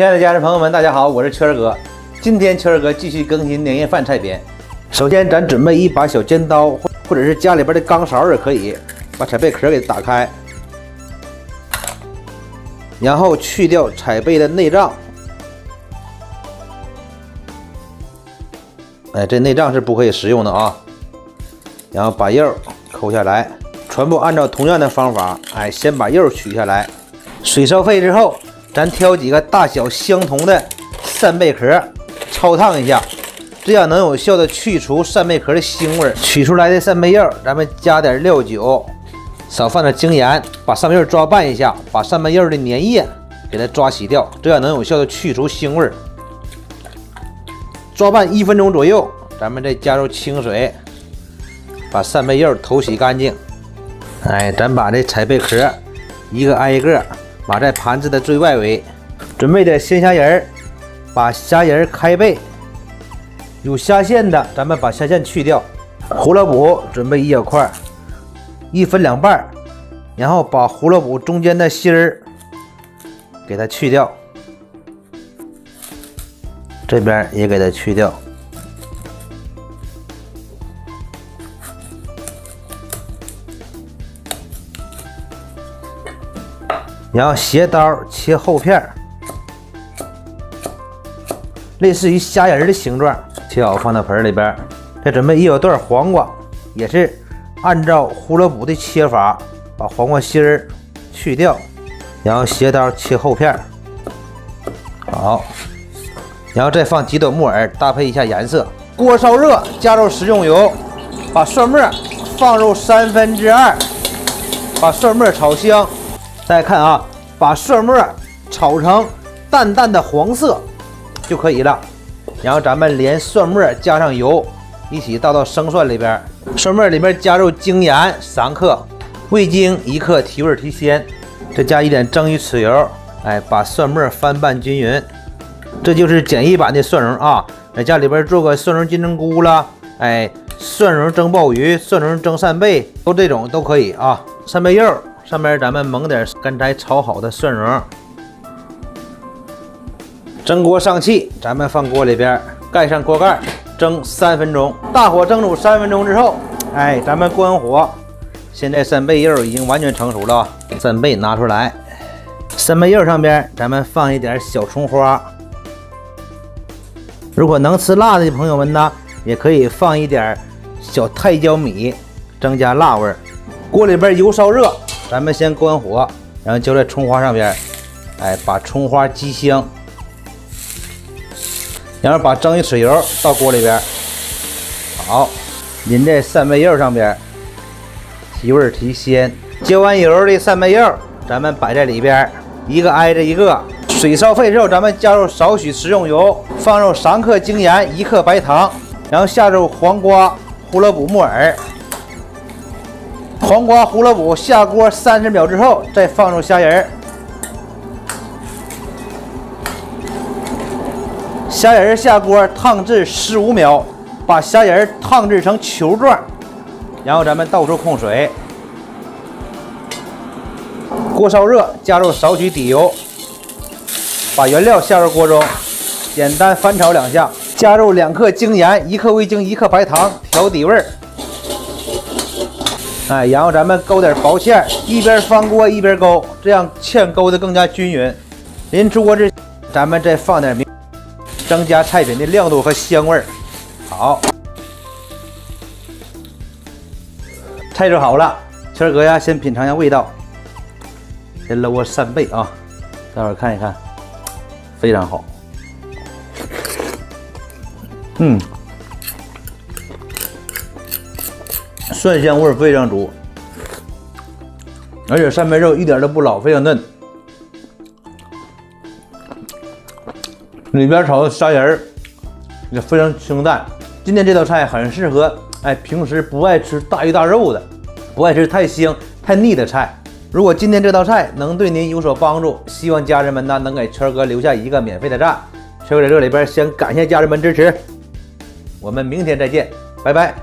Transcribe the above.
亲爱的家人朋友们，大家好，我是圈儿哥。今天圈儿哥继续更新年夜饭菜品。首先，咱准备一把小尖刀，或者是家里边的钢勺也可以，把彩贝壳给打开，然后去掉彩贝的内脏。这内脏是不可以食用的啊。然后把肉抠下来，全部按照同样的方法，先把肉取下来。水烧沸之后，咱挑几个大小相同的扇贝壳，焯烫一下，这样能有效的去除扇贝壳的腥味。取出来的扇贝肉，咱们加点料酒，少放点精盐，把扇贝肉抓拌一下，把扇贝肉的粘液给它抓洗掉，这样能有效的去除腥味。抓拌1分钟左右，咱们再加入清水，把扇贝肉头洗干净。咱把这彩贝壳一个挨一个码在盘子的最外围。准备点鲜虾仁，把虾仁开背，有虾线的咱们把虾线去掉。胡萝卜准备1小块，1分2半，然后把胡萝卜中间的芯儿给它去掉，这边也给它去掉。然后斜刀切厚片，类似于虾仁的形状，切好放到盆里边。再准备1小段黄瓜，也是按照胡萝卜的切法，把黄瓜芯儿去掉，然后斜刀切厚片。好，然后再放几朵木耳，搭配一下颜色。锅烧热，加入食用油，把蒜末放入2/3，把蒜末炒香。大家看啊，把蒜末炒成淡淡的黄色就可以了。然后咱们连蒜末加上油一起倒到生蒜里边，蒜末里边加入精盐3克，味精1克，提味提鲜。再加一点蒸鱼豉油，把蒜末翻拌均匀。这就是简易版的蒜蓉啊，在家里边做个蒜蓉金针菇啦，蒜蓉蒸鲍鱼、蒜蓉蒸扇贝，这种都可以啊。扇贝肉上面咱们蒙点刚才炒好的蒜蓉。蒸锅上气，咱们放锅里边，盖上锅盖，蒸3分钟。大火蒸煮3分钟之后，咱们关火。现在扇贝肉已经完全成熟了，扇贝拿出来，扇贝肉上边咱们放一点小葱花。如果能吃辣的朋友们呢，也可以放一点小太椒米，增加辣味。锅里边油烧热，咱们先关火，然后浇在葱花上边，把葱花激香，然后把蒸鱼豉油到锅里边，好，淋在扇贝肉上边，提味提鲜。浇完油的扇贝肉，咱们摆在里边，一个挨着一个。水烧沸之后，咱们加入少许食用油，放入3克精盐、1克白糖，然后下入黄瓜、胡萝卜、木耳。黄瓜、胡萝卜下锅30秒之后，再放入虾仁。虾仁下锅烫至15秒，把虾仁烫制成球状，然后咱们倒出控水。锅烧热，加入少许底油，把原料下入锅中，简单翻炒2下，加入2克精盐、1克味精、1克白糖调底味。然后咱们勾点薄芡，一边翻锅一边勾，这样芡勾得更加均匀。临出锅之前，咱们再放点增加菜品的亮度和香味。好，菜就好了，圈哥呀，先品尝一下味道。先搂个扇贝啊，待会儿看一看，非常好。蒜香味非常足，而且扇贝肉一点都不老，非常嫩。里边炒的虾仁也非常清淡。今天这道菜很适合平时不爱吃大鱼大肉的，不爱吃太腥太腻的菜。如果今天这道菜能对您有所帮助，希望家人们呢能给圈哥留下一个免费的赞。圈哥在这里边先感谢家人们支持，我们明天再见，拜拜。